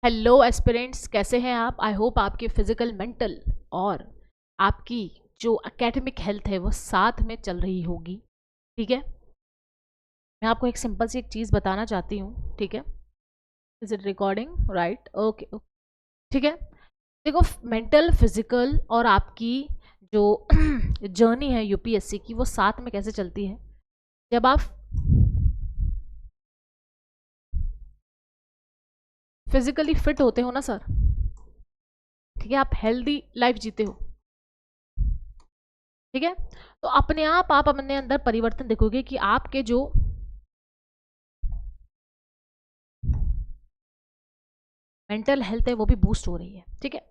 Hello aspirants, कैसे हैं आप? आई होप आपकी फिजिकल, मेंटल और आपकी जो एकेडमिक हेल्थ है वो साथ में चल रही होगी। ठीक है, मैं आपको एक सिंपल सी एक चीज़ बताना चाहती हूँ। ठीक है, is it recording? Right, okay. ठीक है, देखो, मेंटल, फिजिकल और आपकी जो जर्नी है यूपीएससी की वो साथ में कैसे चलती है। जब आप फिजिकली फिट होते हो ना सर, ठीक है, आप हेल्दी लाइफ जीते हो। ठीक है, तो अपने आप अपने अंदर परिवर्तन देखोगे कि आपके जो मेंटल हेल्थ है वो भी बूस्ट हो रही है। ठीक है,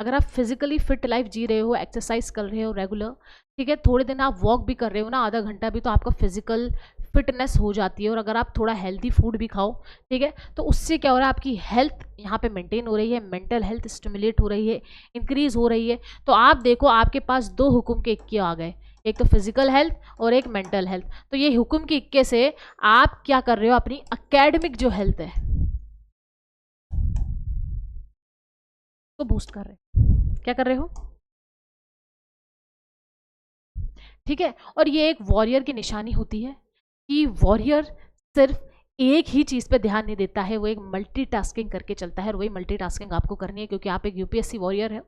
अगर आप फिजिकली फिट लाइफ जी रहे हो, एक्सरसाइज कर रहे हो रेगुलर, ठीक है, थोड़े दिन आप वॉक भी कर रहे हो ना, आधा घंटा भी, तो आपका फिजिकल फिटनेस हो जाती है। और अगर आप थोड़ा हेल्दी फूड भी खाओ, ठीक है, तो उससे क्या हो रहा है, आपकी हेल्थ यहाँ पे मेंटेन हो रही है, मेंटल हेल्थ स्टिमुलेट हो रही है, इंक्रीज हो रही है। तो आप देखो, आपके पास दो हुक्म के इक्के आ गए, एक तो फिजिकल हेल्थ और एक मेंटल हेल्थ। तो ये हुक्म के इक्के से आप क्या कर रहे हो, अपनी एकेडमिक जो हेल्थ है तो बूस्ट कर रहे हो। क्या कर रहे हो? ठीक है, और ये एक वॉरियर की निशानी होती है कि वॉरियर सिर्फ एक ही चीज पे ध्यान नहीं देता है, वो एक मल्टीटास्किंग करके चलता है। और वही मल्टीटास्किंग आपको करनी है, क्योंकि आप एक यूपीएससी वॉरियर है।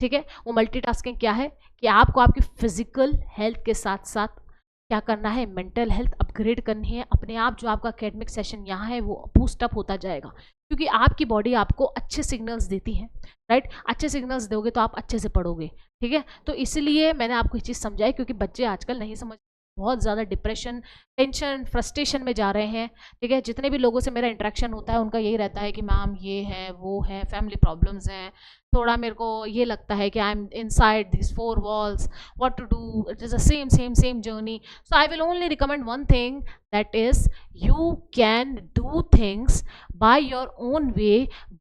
ठीक है, वो मल्टीटास्किंग क्या है कि आपको आपकी फिजिकल हेल्थ के साथ साथ क्या करना है, मेंटल हेल्थ अपग्रेड करनी है। अपने आप जो आपका एकेडमिक सेशन यहाँ है वो बूस्ट अप होता जाएगा, क्योंकि आपकी बॉडी आपको अच्छे सिग्नल्स देती है। राइट, अच्छे सिग्नल्स दोगे तो आप अच्छे से पढ़ोगे। ठीक है, तो इसलिए मैंने आपको ये चीज़ समझाई, क्योंकि बच्चे आजकल नहीं समझ, बहुत ज़्यादा डिप्रेशन, टेंशन, फ्रस्ट्रेशन में जा रहे हैं। ठीक है, जितने भी लोगों से मेरा इंटरेक्शन होता है उनका यही रहता है कि मैम ये है, वो है, फैमिली प्रॉब्लम्स हैं, थोड़ा मेरे को ये लगता है कि I am inside this four walls, what to do, it is the same journey. So I will only recommend one thing, that is you can do things by your own way,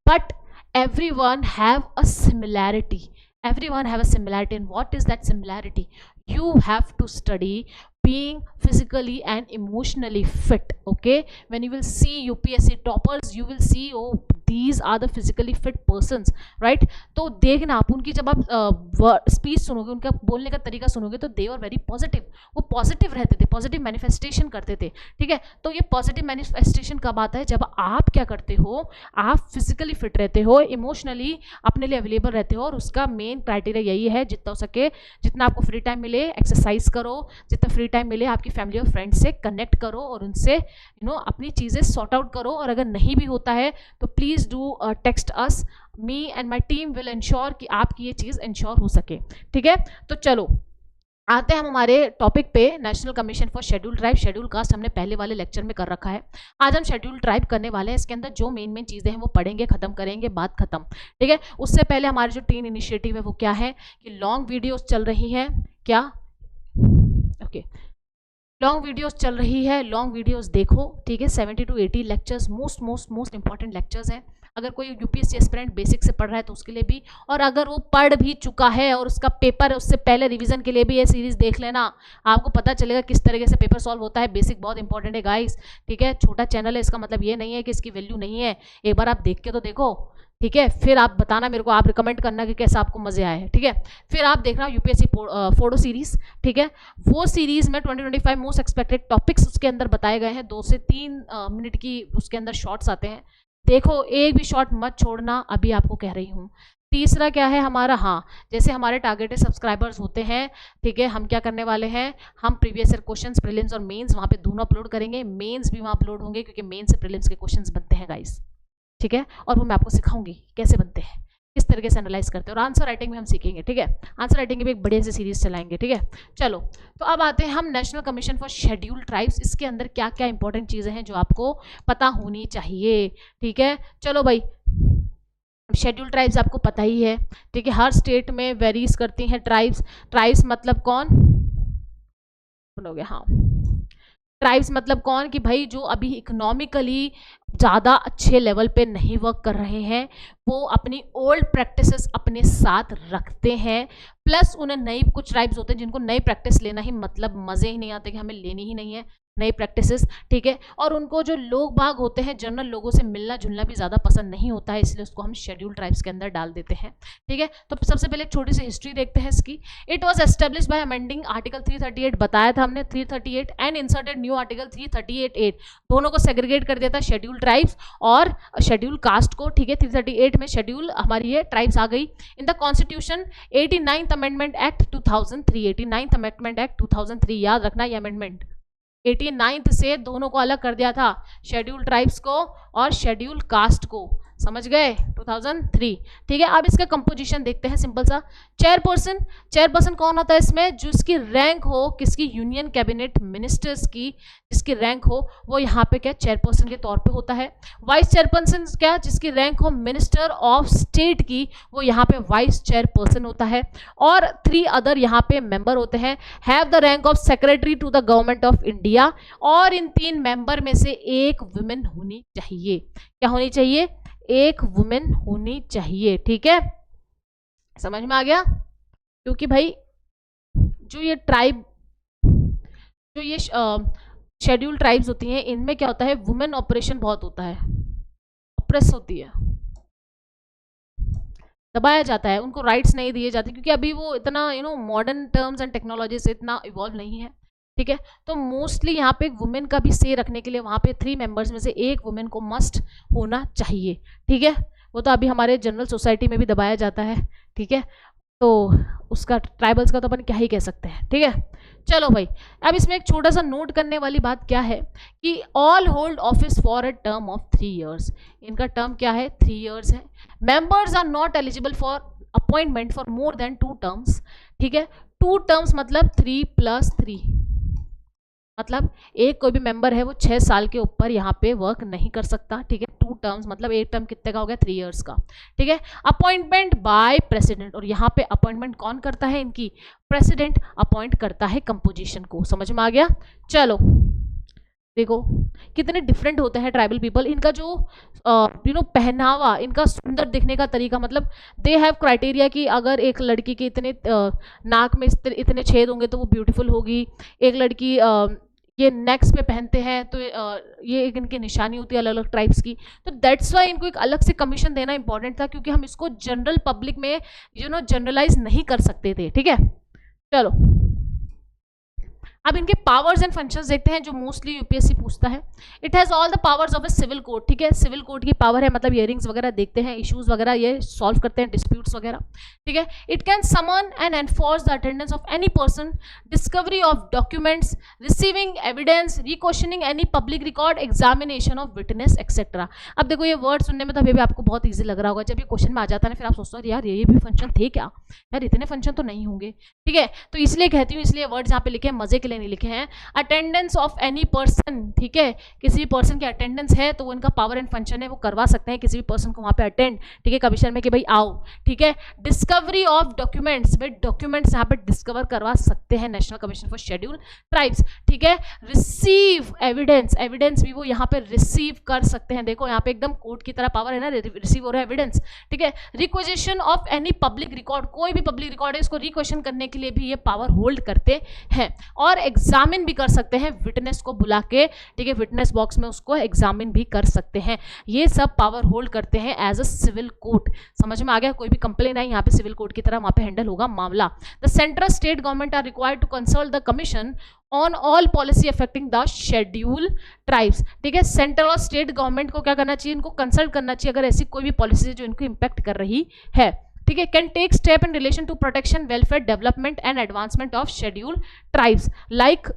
but everyone have a similarity. Everyone have a similarity, and what is that similarity? You have to study being physically and emotionally fit. Okay, when you will see UPSC toppers, you will see, oh, these are the physically fit persons, right? तो देखना आप उनकी, जब आप speech सुनोगे, उनका बोलने का तरीका सुनोगे, तो दे आर वेरी पॉजिटिव। वो पॉजिटिव रहते थे, पॉजिटिव मैनिफेस्टेशन करते थे। ठीक है, तो ये पॉजिटिव मैनिफेस्टेशन कब आता है? जब आप क्या करते हो, आप फिजिकली फिट रहते हो, इमोशनली अपने लिए अवेलेबल रहते हो। और उसका मेन क्राइटेरिया यही है, जितना हो सके, जितना आपको फ्री टाइम मिले एक्सरसाइज करो, जितना फ्री टाइम मिले आपकी फैमिली और फ्रेंड्स से कनेक्ट करो और उनसे अपनी चीज़ें सॉर्ट आउट करो। और अगर नहीं भी होता है तो please do text us, me and my team will ensure कि आपकी ये चीज़ इंश्योर हो सके। ठीक है, तो चलो आते हैं हम हमारे टॉपिक पे, national commission for schedule tribe, schedule caste हमने पहले वाले लेक्चर में कर रखा है। आज हम शेड्यूल ट्राइब करने वाले हैं। इसके अंदर जो मेन चीज़ें हैं वो पढ़ेंगे, खत्म करेंगे, बात खत्म। ठीक है, उससे पहले हमारे जो टीन इनिशिएटिव है वो क्या है कि लॉन्ग वीडियोस चल रही है। क्या? ओके, लॉन्ग वीडियोस चल रही है, लॉन्ग वीडियोस देखो। ठीक है, 70 to 80 lectures most important lectures हैं। अगर कोई यूपीएससी एस्पिरेंट बेसिक से पढ़ रहा है तो उसके लिए भी, और अगर वो पढ़ भी चुका है और उसका पेपर है, उससे पहले रिवीजन के लिए भी ये सीरीज देख लेना। आपको पता चलेगा किस तरीके से पेपर सॉल्व होता है। बेसिक बहुत इंपॉर्टेंट है गाइस। ठीक है, छोटा चैनल है, इसका मतलब ये नहीं है कि इसकी वैल्यू नहीं है। एक बार आप देख के तो देखो, ठीक है, फिर आप बताना मेरे को, आप रिकमेंड करना कि कैसा आपको मजे आए हैं। ठीक है, फिर आप देखना यूपीएससी फोटो सीरीज। ठीक है, वो सीरीज में 2025 मोस्ट एक्सपेक्टेड टॉपिक्स उसके अंदर बताए गए हैं। 2 से 3 मिनट की उसके अंदर शॉर्ट्स आते हैं, देखो, एक भी शॉर्ट मत छोड़ना, अभी आपको कह रही हूँ। तीसरा क्या है हमारा, हाँ, जैसे हमारे टारगेटेड सब्सक्राइबर्स होते हैं, ठीक है, हम क्या करने वाले हैं, हम प्रीवियस ईयर क्वेश्चंस, प्रीलिम्स और मेंस वहाँ पे दोनों अपलोड करेंगे। मेंस भी वहाँ अपलोड होंगे, क्योंकि मेंस से प्रीलिम्स के क्वेश्चंस बनते हैं गाइस। ठीक है, और वो मैं आपको सिखाऊंगी कैसे बनते हैं, किस तरीके से एनालाइज करते हैं, और आंसर राइटिंग में हम सीखेंगे। ठीक है, आंसर राइटिंग की भी एक बढ़िया सी सीरीज चलाएंगे। ठीक है, चलो, तो अब आते हैं हम national commission for schedule tribes. इसके अंदर क्या क्या इंपॉर्टेंट चीज़ें हैं जो आपको पता होनी चाहिए। ठीक है, चलो भाई, शेड्यूल ट्राइब्स आपको पता ही है। ठीक है, हर स्टेट में वेरीज करती हैं ट्राइब्स। ट्राइब्स मतलब कौन सुनोगे? हाँ, ट्राइब्स मतलब कौन कि भाई जो अभी इकोनॉमिकली ज़्यादा अच्छे लेवल पे नहीं वर्क कर रहे हैं, वो अपनी ओल्ड प्रैक्टिसेस अपने साथ रखते हैं, प्लस उन्हें नई, कुछ ट्राइब्स होते हैं जिनको नई प्रैक्टिस लेना ही मतलब मज़े ही नहीं आते कि हमें लेनी ही नहीं है, नई प्रैक्टिसेस, ठीक है। और उनको जो लोग बाग होते हैं, जनरल लोगों से मिलना जुलना भी ज़्यादा पसंद नहीं होता है, इसलिए उसको हम शेड्यूल ट्राइब्स के अंदर डाल देते हैं, ठीक है। तो सबसे पहले एक छोटी सी हिस्ट्री देखते हैं इसकी। It was establish by amending article 338, बताया था हमने 338, एंड इंसर्टेड न्यू आर्टिकल 338, दोनों को सेग्रीगेट कर दिया था, शेड्यूल ट्राइब्स और शेड्यूल कास्ट को, ठीक है। 338 में शेड्यूल हमारी ये ट्राइब्स आ गई। In the constitution 89th amendment act 2003, 89th amendment act 2003, याद रखना ये अमेंडमेंट 89th से दोनों को अलग कर दिया था, शेड्यूल ट्राइब्स को और शेड्यूल कास्ट को, समझ गए, 2003, ठीक है। अब इसका कंपोजिशन देखते हैं, सिंपल सा। चेयरपर्सन, चेयरपर्सन कौन होता है इसमें, जिसकी रैंक हो किसकी, यूनियन कैबिनेट मिनिस्टर्स की जिसकी रैंक हो, वो यहाँ पे क्या चेयरपर्सन के तौर पे होता है। वाइस चेयरपर्सन क्या, जिसकी रैंक हो मिनिस्टर ऑफ स्टेट की, वो यहाँ पे वाइस चेयरपर्सन होता है। और 3 अदर यहाँ पे मेंबर होते हैं, have the rank of secretary to the government of India. और इन 3 मेंबर में से एक वुमेन होनी चाहिए, क्या होनी चाहिए, एक वुमेन होनी चाहिए, ठीक है, समझ में आ गया। क्योंकि भाई जो ये ट्राइब, जो ये शेड्यूल ट्राइब्स होती हैं, इनमें क्या होता है, वुमेन ऑपरेशन बहुत होता है, ऑप्रेस होती है, दबाया जाता है, उनको राइट्स नहीं दिए जाते, क्योंकि अभी वो इतना मॉडर्न टर्म्स एंड टेक्नोलॉजी से इतना इवॉल्व नहीं है, ठीक है। तो मोस्टली यहाँ पे वुमेन का भी से रखने के लिए वहाँ पे 3 मेंबर्स में से एक वुमेन को मस्ट होना चाहिए, ठीक है। वो तो अभी हमारे जनरल सोसाइटी में भी दबाया जाता है, ठीक है। तो उसका ट्राइबल्स का तो अपन क्या ही कह सकते हैं, ठीक है। चलो भाई, अब इसमें एक छोटा सा नोट करने वाली बात क्या है कि all hold office for a term of 3 years, इनका टर्म क्या है, 3 years है। Members are not eligible for appointment for more than 2 terms, ठीक है। 2 terms मतलब 3 + 3, मतलब एक कोई भी मेंबर है वो 6 साल के ऊपर यहाँ पे वर्क नहीं कर सकता, ठीक है। 2 terms मतलब एक टर्म कितने का हो गया, 3 years का, ठीक है। अपॉइंटमेंट बाय प्रेसिडेंट, और यहाँ पे अपॉइंटमेंट कौन करता है, इनकी प्रेसिडेंट अपॉइंट करता है कंपोजिशन को, समझ में आ गया। चलो देखो कितने डिफरेंट होते हैं ट्राइबल पीपल, इनका जो पहनावा, इनका सुंदर दिखने का तरीका, मतलब दे हैव क्राइटेरिया कि अगर एक लड़की के इतने नाक में इतने छेद होंगे तो वो ब्यूटीफुल होगी, एक लड़की ये नेक्स पे पहनते हैं तो ये एक इनकी निशानी होती है अलग अलग ट्राइब्स की, तो दैट्स वाई इनको एक अलग से कमीशन देना इंपॉर्टेंट था, क्योंकि हम इसको जनरल पब्लिक में जनरलाइज नहीं कर सकते थे, ठीक है। चलो अब इनके पावर्स एंड फंक्शंस देखते हैं जो मोस्टली यूपीएससी पूछता है। It has all the powers of a civil court, ठीक है, सिविल कोर्ट की पावर है, मतलब हियरिंग्स वगैरह देखते हैं, इश्यूज वगैरह ये सॉल्व करते हैं, डिस्प्यूट्स वगैरह, ठीक है। It can summon and enforce the attendance of any person, discovery of documents, receiving evidence, requisitioning any public record, examination of witness etcetera. अब देखो ये वर्ड सुनने में तो अभी भी आपको बहुत ईजी लग रहा होगा, जब ये क्वेश्चन में आ जाता है ना फिर आप सोचते हो यार ये भी फंक्शन थे क्या, यार इतने फंक्शन तो नहीं होंगे, ठीक है। तो इसलिए कहती हूँ, इसलिए वर्ड यहाँ पे लिखे हैं, मजे के लिए नहीं लिखे हैं। अटेंडेंस ऑफ एनी पर्सन, ठीक है, किसी भी पर्सन की अटेंडेंस है तो वो इनका पावर एंड फंक्शन है, वो करवा सकते हैं किसी भी पर्सन को वहां पे अटेंड, ठीक है, कमीशन में कि भाई आओ, ठीक है। डिस्कवरी ऑफ डॉक्यूमेंट्स, भाई डॉक्यूमेंट्स यहाँ पे डिस्कवर करवा सकते हैं national commission for schedule tribes, ठीक है। रिसीव एविडेंस, एविडेंस भी वो यहाँ पे रिसीव कर सकते हैं, देखो यहाँ पे एकदम कोर्ट की तरह पावर है ना, रिसीव हो रहा है एविडेंस, ठीक है। Requisition of any public record, कोई भी पब्लिक रिकॉर्ड है इसको रिक्वेशन करने के लिए भी ये पावर होल्ड करते हैं। और एग्जामिन भी कर सकते हैं विटनेस को बुला के, ठीक है, विटनेस बॉक्स में उसको एग्जामिन भी कर सकते हैं, ये सब पावर होल्ड करते हैं एज अ सिविल कोर्ट, समझ में आ गया। कोई भी कंप्लेन आई यहाँ पे सिविल कोर्ट की तरह वहां पे हैंडल होगा मामला। The central state government are required to consult the commission on all policy affecting the schedule tribes, ठीक है। सेंट्रल और स्टेट गवर्नमेंट को क्या करना चाहिए, इनको कंसल्ट करना चाहिए अगर ऐसी कोई भी पॉलिसी जो इनको इम्पैक्ट कर रही है, ठीक है। Can take step in relation to protection, welfare, development and advancement of schedule tribes like,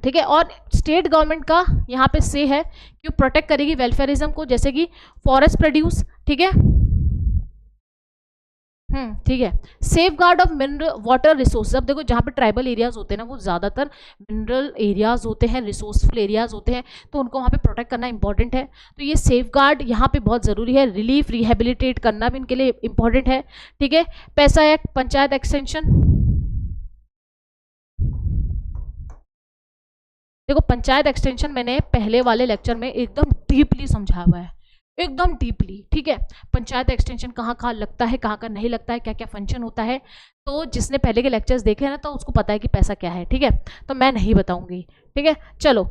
ठीक है। और स्टेट गवर्नमेंट का यहाँ पे से है कि वो प्रोटेक्ट करेगी वेलफेयरिज्म को, जैसे कि फॉरेस्ट प्रोड्यूस, ठीक है, ठीक है। Safe guard of mineral water resource, अब देखो जहाँ पे ट्राइबल एरियाज होते हैं ना वो ज़्यादातर मिनरल एरियाज होते हैं, रिसोर्सफुल एरियाज होते हैं, तो उनको वहाँ पे प्रोटेक्ट करना इंपॉर्टेंट है, तो ये सेफ गार्ड यहाँ पे बहुत ज़रूरी है। रिलीफ, रिहेबिलिटेट करना भी इनके लिए इंपॉर्टेंट है, ठीक है। पैसा एक्ट, पंचायत एक्सटेंशन, देखो पंचायत एक्सटेंशन मैंने पहले वाले लेक्चर में एकदम डीपली समझाया हुआ है, एकदम डीपली, ठीक है। पंचायत एक्सटेंशन कहाँ कहाँ लगता है, कहाँ कहाँ नहीं लगता है, क्या क्या फंक्शन होता है, तो जिसने पहले के लेक्चर्स देखे हैं ना तो उसको पता है कि पैसा क्या है, ठीक है। तो मैं नहीं बताऊंगी, ठीक है। चलो,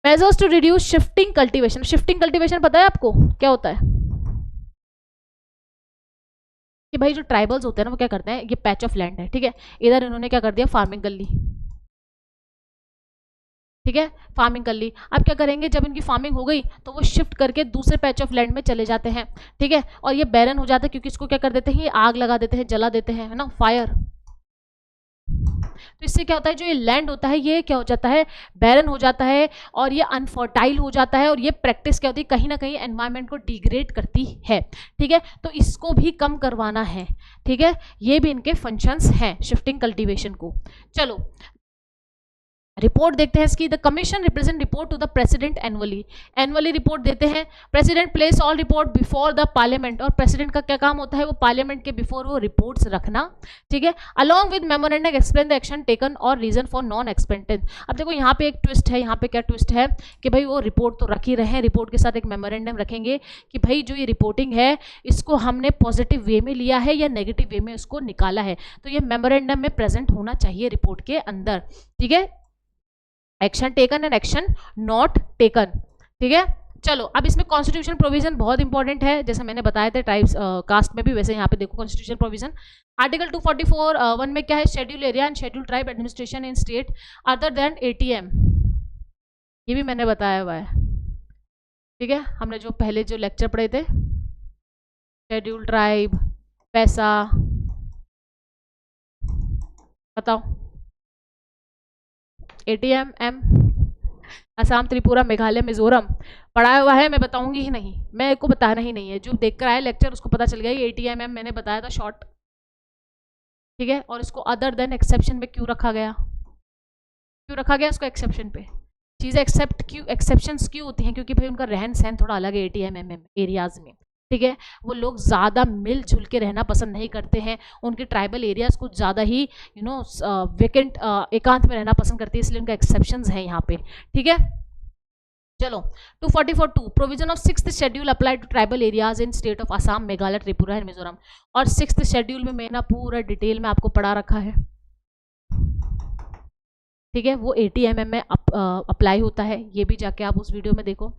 measures to reduce shifting cultivation. Shifting cultivation पता है आपको क्या होता है? कि भाई जो ट्राइबल्स होते हैं ना वो क्या करते हैं, ये पैच ऑफ लैंड है, ठीक है, इधर इन्होंने क्या कर दिया, फार्मिंग कर ली, ठीक है, फार्मिंग कर ली। अब क्या करेंगे, जब इनकी फार्मिंग हो गई तो वो शिफ्ट करके दूसरे पैच ऑफ लैंड में चले जाते हैं, ठीक है, और ये बैरन हो जाता है क्योंकि इसको क्या कर देते हैं, ये आग लगा देते हैं, जला देते हैं, है ना, फायर। तो इससे क्या होता है, जो ये लैंड होता है ये क्या हो जाता है, बैरन हो जाता है और ये अनफर्टाइल हो जाता है, और ये प्रैक्टिस क्या होती है, कहीं ना कहीं एनवायरनमेंट को डिग्रेड करती है, ठीक है। तो इसको भी कम करवाना है, ठीक है, ये भी इनके फंक्शंस हैं शिफ्टिंग कल्टीवेशन को। चलो रिपोर्ट देखते हैं इसकी। The commission represent report to the president annually. Annually report देते हैं। President place all report before the parliament. और प्रेसिडेंट का क्या काम होता है, वो पार्लियामेंट के बिफोर वो रिपोर्ट्स रखना, ठीक है, along with memorandum explain the action taken और रीजन फॉर नॉन एक्सपेंडेड। अब देखो यहाँ पे एक ट्विस्ट है, यहाँ पे क्या ट्विस्ट है कि भाई वो रिपोर्ट तो रख ही रहे हैं, रिपोर्ट के साथ एक मेमोरेंडम रखेंगे कि भाई जो ये रिपोर्टिंग है इसको हमने पॉजिटिव वे में लिया है या नेगेटिव वे में उसको निकाला है, तो ये मेमोरेंडम में प्रेजेंट होना चाहिए रिपोर्ट के अंदर, ठीक है। Action taken and action not taken, ठीक है। चलो अब इसमें कॉन्स्टिट्यूशन प्रोविजन बहुत इंपॉर्टेंट है, जैसे मैंने बताया था ट्राइब्स कास्ट में भी, वैसे यहाँ पे देखो कॉन्स्टिट्यूशन प्रोविजन आर्टिकल 244(1) में क्या है, schedule area and schedule tribe administration in state other than ATM, ये भी मैंने बताया हुआ है, ठीक है। हमने जो पहले जो लेक्चर पढ़े थे, शेड्यूल ट्राइब, पैसा, बताओ, ATM, असम, त्रिपुरा, मेघालय, मिजोरम पढ़ाया हुआ है, मैं बताऊंगी ही नहीं, मैं को बताना ही नहीं है, जो देख कर आए लेक्चर उसको पता चल गया ये ATM मैंने बताया था शॉर्ट, ठीक है। और इसको अदर देन एक्सेप्शन में क्यों रखा गया, क्यों रखा गया इसको एक्सेप्शन पे, चीज़ें एक्सेप्ट क्यों, एक्सेप्शंस क्यों होती हैं, क्योंकि भाई उनका रहन सहन थोड़ा अलग है ATM एरियाज में, ठीक है। वो लोग ज़्यादा मिलजुल के रहना पसंद नहीं करते हैं, उनके ट्राइबल एरियाज कुछ ज़्यादा ही वेकेंट एकांत में रहना पसंद करते हैं, इसलिए उनका एक्सेप्शंस है यहाँ पे, ठीक है। चलो 244(2) provision of 6th schedule apply to tribal areas in state of Assam, Meghalaya, Tripura and Mizoram. और 6th शेड्यूल में मैंने पूरा डिटेल में आपको पढ़ा रखा है, ठीक है, वो ATM में अप्लाई होता है, ये भी जाके आप उस वीडियो में देखो।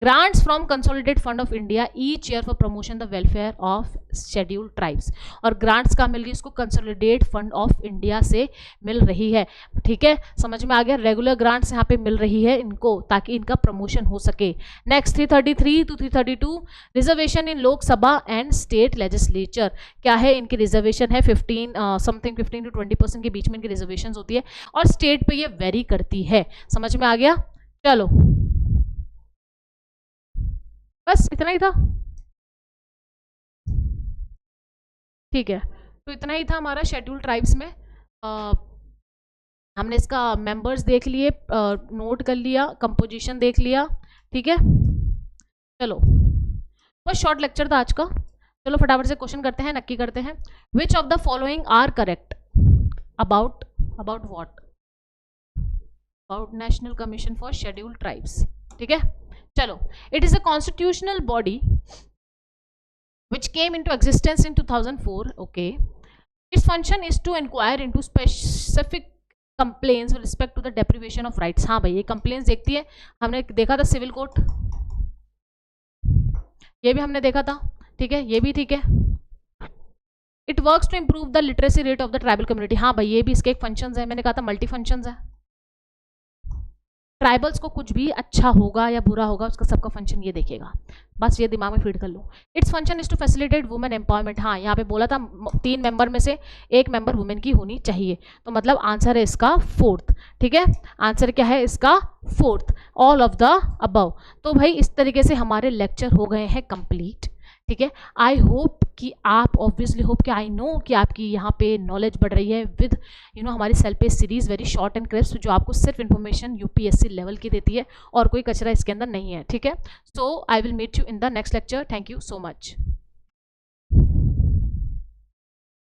Grants from consolidated fund of India each year for promotion the welfare of scheduled tribes. और ग्रांट्स का मिल रही है इसको कंसोलिडेट फंड ऑफ इंडिया से मिल रही है, ठीक है, समझ में आ गया। रेगुलर ग्रांट्स यहाँ पे मिल रही है इनको ताकि इनका प्रमोशन हो सके। Next 333 to 332 reservation in Lok Sabha and state legislature. क्या है इनकी रिजर्वेशन है 15 to 20% के बीच में इनकी रिजर्वेशन होती है, और स्टेट पे ये वेरी करती है, समझ में आ गया। चलो बस इतना ही था, ठीक है, तो इतना ही था हमारा शेड्यूल ट्राइब्स में। हमने इसका मेंबर्स देख लिए, नोट कर लिया, कंपोजिशन देख लिया, ठीक है। चलो बस शॉर्ट लेक्चर था आज का। चलो फटाफट से क्वेश्चन करते हैं, नक्की करते हैं। Which of the following are correct about what, about national commission for scheduled tribes, ठीक है। चलो, it is a constitutional body which came into existence in 2004, okay. Its function is to inquire into specific complaints with respect to the deprivation of rights। हाँ भाई, ये complaints देखती है, हमने देखा था सिविल कोर्ट, ये भी हमने देखा था, ठीक है, ये भी ठीक है। It works to improve the literacy rate of the tribal community। हाँ भाई, ये भी इसके एक फंक्शंस है, मैंने कहा था मल्टी फंक्शंस है। ट्राइबल्स को कुछ भी अच्छा होगा या बुरा होगा उसका सबका फंक्शन ये देखेगा, बस ये दिमाग में फीड कर लो। Its function is to facilitate women empowerment. हाँ, यहाँ पे बोला था 3 मेंबर में से 1 मेंबर वुमेन की होनी चाहिए, तो मतलब आंसर है इसका 4th, ठीक है। आंसर क्या है इसका 4th, all of the above. तो भाई इस तरीके से हमारे लेक्चर हो गए हैं कंप्लीट, ठीक है। आई होप कि आप, ऑब्वियसली होप कि आई नो कि आपकी यहाँ पे नॉलेज बढ़ रही है विद हमारी self page series very short and crisp, जो आपको सिर्फ इन्फॉर्मेशन UPSC लेवल की देती है और कोई कचरा इसके अंदर नहीं है, ठीक है। So I will meet you in the next lecture. Thank you so much.